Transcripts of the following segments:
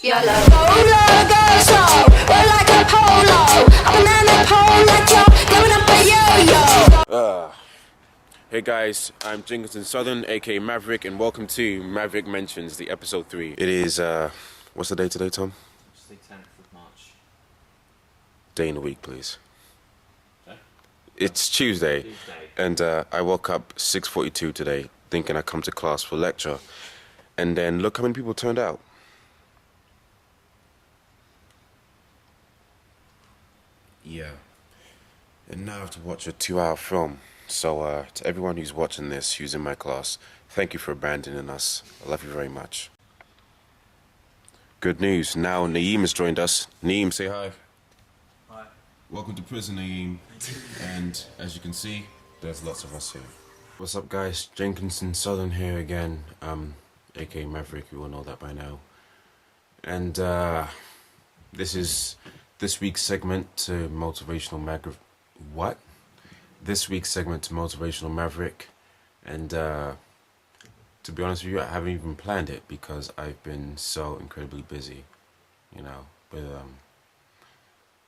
Yellow. Roller go slow, we're like a polo. I'm an anapole like you're going up a yo-yo. Hey guys, I'm Jenkinson Southern, aka Mavrik, and welcome to Mavrik Mentions, the episode 3. It is, what's the day today, Tom? It's the 10th of March. Day in the week, please. Okay. It's Tuesday, and I woke up 6:42 today, thinking I'd come to class for lecture, and then look how many people turned out. Yeah. And now I have to watch a 2-hour film. So, to everyone who's watching this, who's in my class, thank you for abandoning us. I love you very much. Good news, now Naeem has joined us. Naeem, say hi. Hi. Welcome to prison, Naeem. And as you can see, there's lots of us here. What's up, guys? Jenkinson Southern here again, aka Mavrik, you all know that by now. And this is this week's segment to Motivational This week's segment to Motivational Mavrik, and to be honest with you, I haven't even planned it because I've been so incredibly busy, you know, with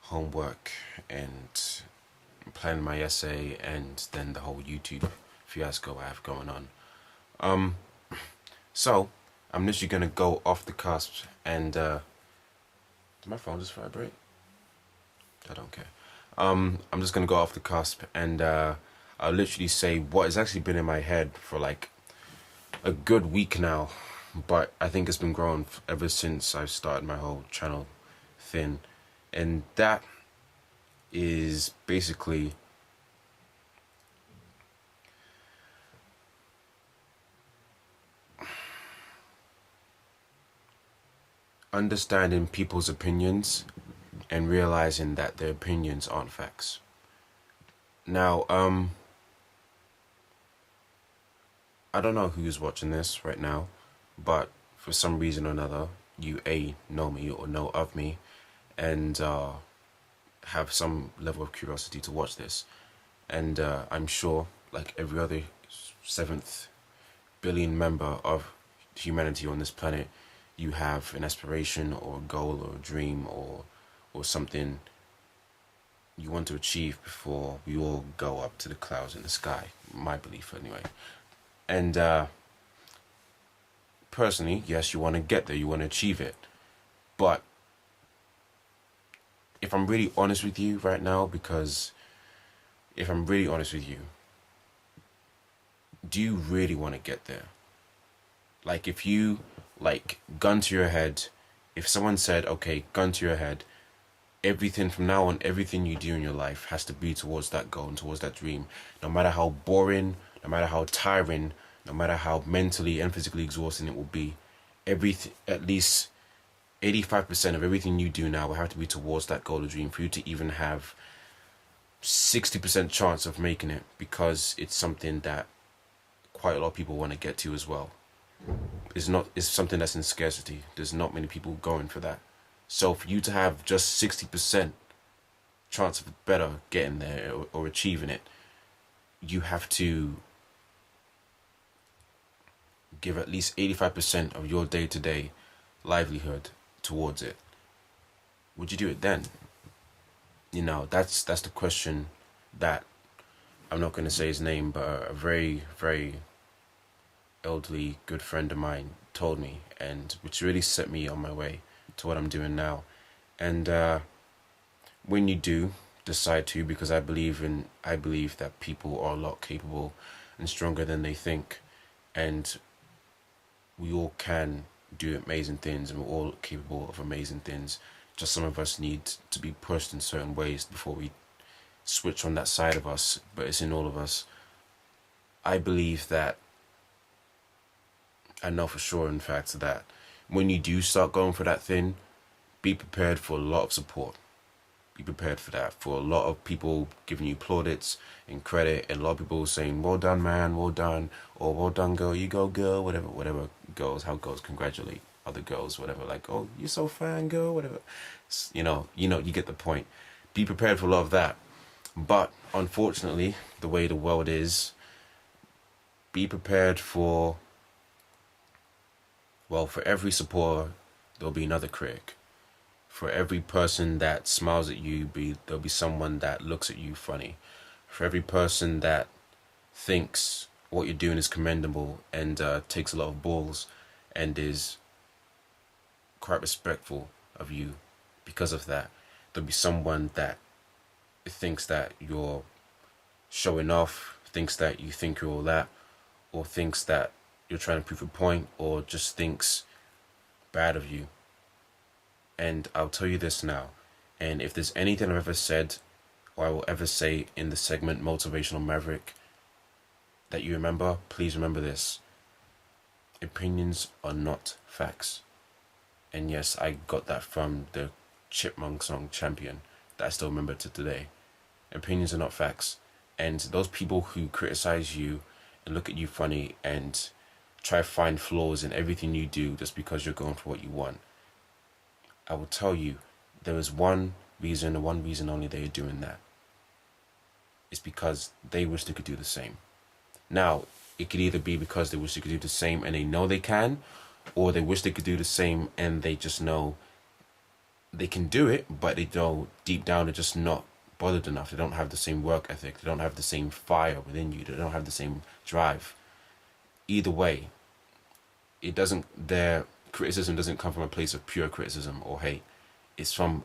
homework and planning my essay and then the whole YouTube fiasco I have going on. So I'm literally gonna go off the cusp and did my phone just vibrate? I don't care. I'm just gonna go off the cusp and I'll literally say what has actually been in my head for like a good week now, but I think it's been growing ever since I started my whole channel thing, and that is basically understanding people's opinions and realizing that their opinions aren't facts. Now, I don't know who's watching this right now, but for some reason or another, you know me or know of me, and have some level of curiosity to watch this. And I'm sure, like every other 7th billion member of humanity on this planet, you have an aspiration or a goal or a dream or something you want to achieve before we all go up to the clouds in the sky. My belief, anyway. And personally, yes, you want to get there, you want to achieve it. But if I'm really honest with you right now, do you really want to get there? Like, if you, like, gun to your head, if someone said, okay, gun to your head, everything from now on, everything you do in your life has to be towards that goal and towards that dream, no matter how boring, no matter how tiring, no matter how mentally and physically exhausting it will be, at least 85% of everything you do now will have to be towards that goal or dream for you to even have 60% chance of making it, because it's something that quite a lot of people want to get to as well. It's something that's in scarcity. There's not many people going for that. So for you to have just 60% chance of better getting there or achieving it, you have to give at least 85% of your day-to-day livelihood towards it. Would you do it then? You know, that's the question that, I'm not going to say his name, but a very, very elderly good friend of mine told me, and which really set me on my way to what I'm doing now. And when you do decide to, because I believe that people are a lot capable and stronger than they think, and we all can do amazing things, and we're all capable of amazing things. Just some of us need to be pushed in certain ways before we switch on that side of us, but it's in all of us. I believe that, I know for sure, in fact, that when you do start going for that thing, be prepared for a lot of support. Be prepared for that, for a lot of people giving you plaudits and credit, and a lot of people saying, well done, man, well done, or well done, girl, you go, girl, whatever girls, how girls congratulate other girls, whatever, like, oh, you're so fine, girl, whatever. You know, you get the point. Be prepared for a lot of that. But unfortunately, the way the world is, be prepared for, well, for every supporter, there'll be another critic. For every person that smiles at you, there'll be someone that looks at you funny. For every person that thinks what you're doing is commendable and takes a lot of balls and is quite respectful of you because of that, there'll be someone that thinks that you're showing off, thinks that you think you're all that, or thinks that you're trying to prove a point, or just thinks bad of you. And I'll tell you this now, and if there's anything I've ever said or I will ever say in the segment Motivational Maverick that you remember, please remember this. Opinions are not facts. And yes, I got that from the Chipmunk song Champion that I still remember to today. Opinions are not facts. And those people who criticize you and look at you funny and try to find flaws in everything you do just because you're going for what you want, I will tell you, there is one reason and one reason only they are doing that. It's because they wish they could do the same. Now, it could either be because they wish they could do the same and they know they can, or they wish they could do the same and they just know they can do it, but they know deep down they're just not bothered enough. They don't have the same work ethic. They don't have the same fire within you. They don't have the same drive. Either way, their criticism doesn't come from a place of pure criticism or hate. It's from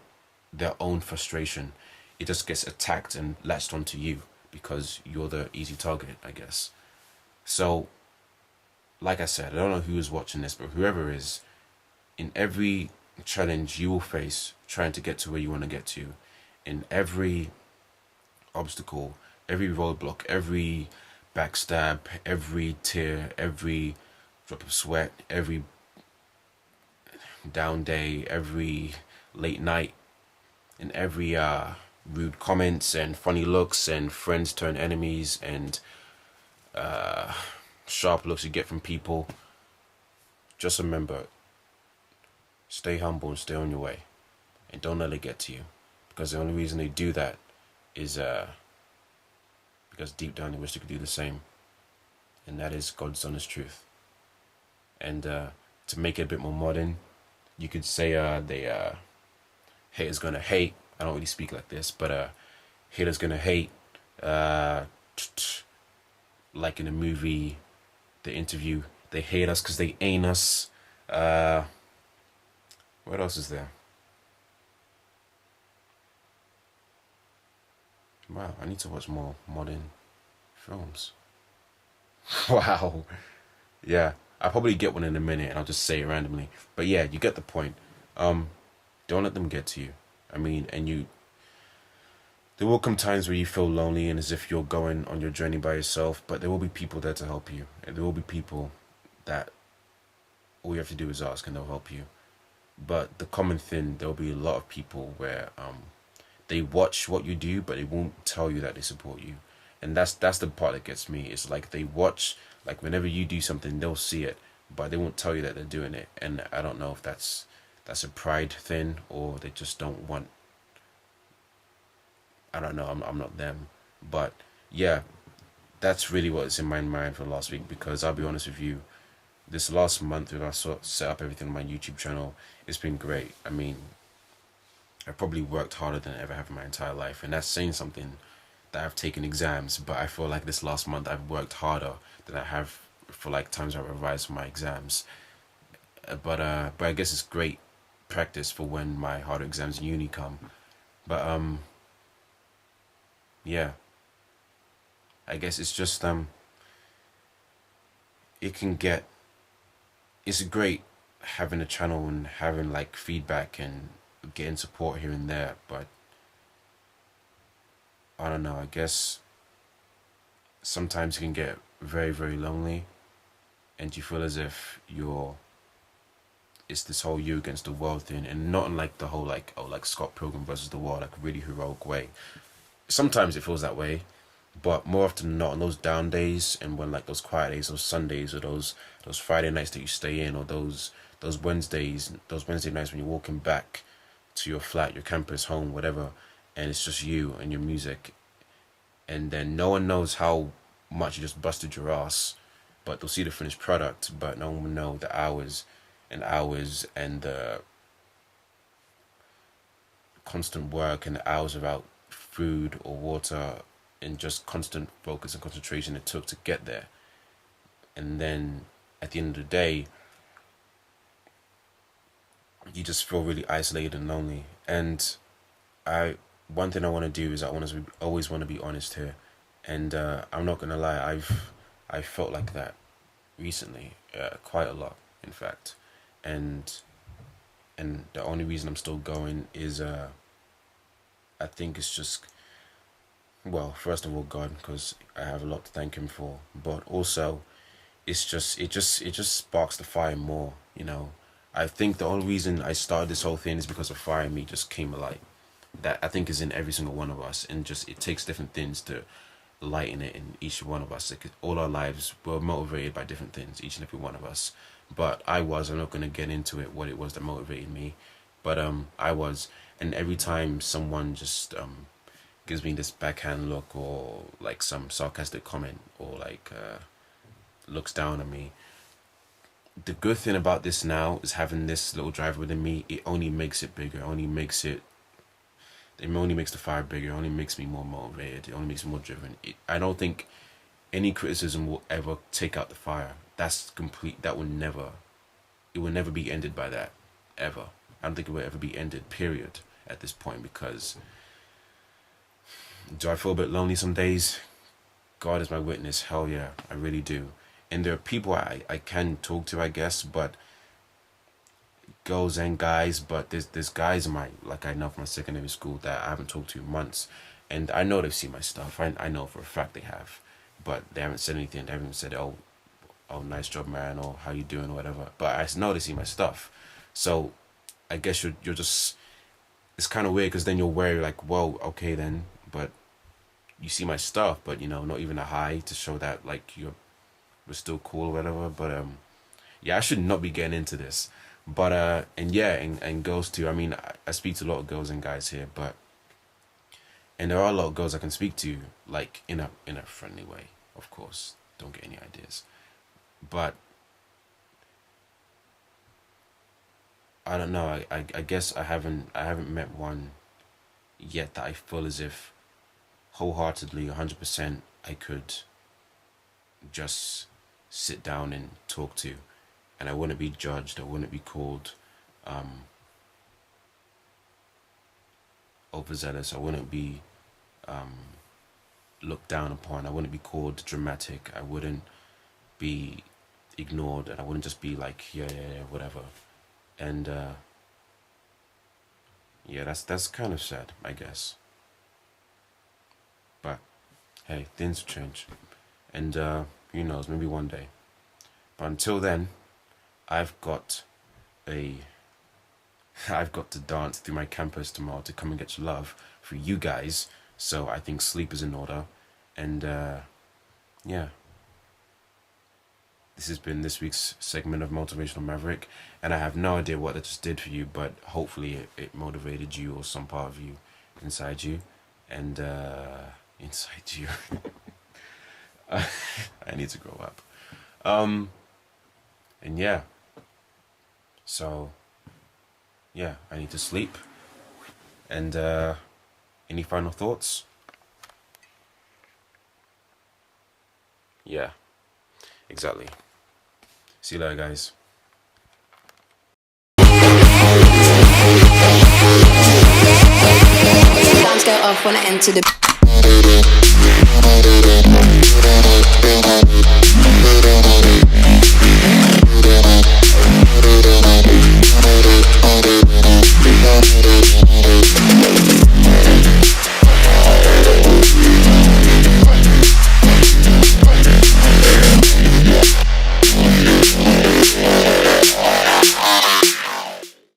their own frustration. It just gets attacked and latched onto you because you're the easy target, I guess. So, like I said, I don't know who is watching this, but whoever is, in every challenge you will face trying to get to where you want to get to, in every obstacle, every roadblock, every backstab, every tear, every drop of sweat, every down day, every late night, in every rude comments and funny looks and friends turn enemies and sharp looks you get from people, just remember, stay humble and stay on your way, and don't let it get to you, because the only reason they do that is because deep down they wish they could do the same, and that is God's honest truth. And to make it a bit more modern, you could say haters gonna hate. I don't really speak like this, but haters gonna hate. Like in the movie, The Interview, they hate us because they ain't us. What else is there? Wow, I need to watch more modern films. Wow. Yeah, I'll probably get one in a minute and I'll just say it randomly. But yeah, you get the point. Don't let them get to you. I mean, there will come times where you feel lonely and as if you're going on your journey by yourself, but there will be people there to help you. And there will be people that all you have to do is ask and they'll help you. But the common thing, there'll be a lot of people where they watch what you do, but they won't tell you that they support you. And that's the part that gets me. It's like they watch, like whenever you do something, they'll see it, but they won't tell you that they're doing it. And I don't know if that's a pride thing or they just don't want. I don't know. I'm not them, but yeah, that's really what's in my mind for last week. Because I'll be honest with you, this last month when I set up everything on my YouTube channel, it's been great. I mean, I probably worked harder than I ever have in my entire life, and that's saying something. That I've taken exams, but I feel like this last month I've worked harder than I have for like times I've revised for my exams. But I guess it's great practice for when my harder exams in uni come. But yeah, I guess it's just it's great having a channel and having like feedback and getting support here and there, but I don't know, I guess sometimes it can get very, very lonely and you feel as if it's this whole you against the world thing, and not in like the whole like Scott Pilgrim versus the world, like a really heroic way. Sometimes it feels that way, but more often than not on those down days and when like those quiet days, those Sundays or those Friday nights that you stay in, or those Wednesday nights when you're walking back to your flat, your campus, home, whatever, and it's just you and your music, and then no one knows how much you just busted your ass, but they'll see the finished product, but no one will know the hours and the constant work and hours without food or water and just constant focus and concentration it took to get there. And then at the end of the day, you just feel really isolated and lonely. And one thing I want to do is always want to be honest here, and I'm not gonna lie, I felt like that recently, quite a lot, in fact, and the only reason I'm still going is I think it's just, well, first of all, God, because I have a lot to thank Him for, but also it's just it just sparks the fire more, you know. I think the only reason I started this whole thing is because a fire in me just came alight. That I think is in every single one of us, and just it takes different things to lighten it in each one of us. Like, all our lives were motivated by different things, each and every one of us. But I'm not going to get into it what it was that motivated me, but I was, and every time someone just gives me this backhand look or like some sarcastic comment or like looks down on me, the good thing about this now is having this little drive within me. It only makes it bigger. It only makes the fire bigger. It only makes me more motivated. It only makes me more driven. I don't think any criticism will ever take out the fire. That's complete. It will never be ended by that, ever. I don't think it will ever be ended, period, at this point, because do I feel a bit lonely some days? God is my witness. Hell yeah, I really do. And there are people I can talk to, I guess, but girls and guys, but there's guys in I know from my secondary school that I haven't talked to in months, and I know they've seen my stuff. I know for a fact they have, but they haven't said anything. They haven't said, oh, nice job, man, or how you doing, or whatever. But I know they see my stuff, so I guess you're just, it's kind of weird because then you're worried, like, well, okay then, but you see my stuff, but you know, not even a hi to show that like we're still cool or whatever. But yeah, I should not be getting into this. But and yeah, and girls too. I mean, I speak to a lot of girls and guys here, and there are a lot of girls I can speak to, like in a friendly way, of course. Don't get any ideas. But I don't know. I guess I haven't met one yet that I feel as if wholeheartedly, 100%, I could just sit down and talk to, and I wouldn't be judged. I wouldn't be called overzealous. I wouldn't be looked down upon. I wouldn't be called dramatic. I wouldn't be ignored, and I wouldn't just be like, yeah, whatever. And yeah, that's kind of sad, I guess. But hey, things will change, and who knows, maybe one day. But until then, I've got to dance through my campus tomorrow to come and get your love for you guys. So I think sleep is in order, and yeah. This has been this week's segment of Motivational Maverick, and I have no idea what that just did for you, but hopefully it motivated you or some part of you inside you, and inside you. I need to grow up. And yeah. So yeah, I need to sleep. And any final thoughts? Yeah, exactly. See you later, guys. Alarms go off when I enter the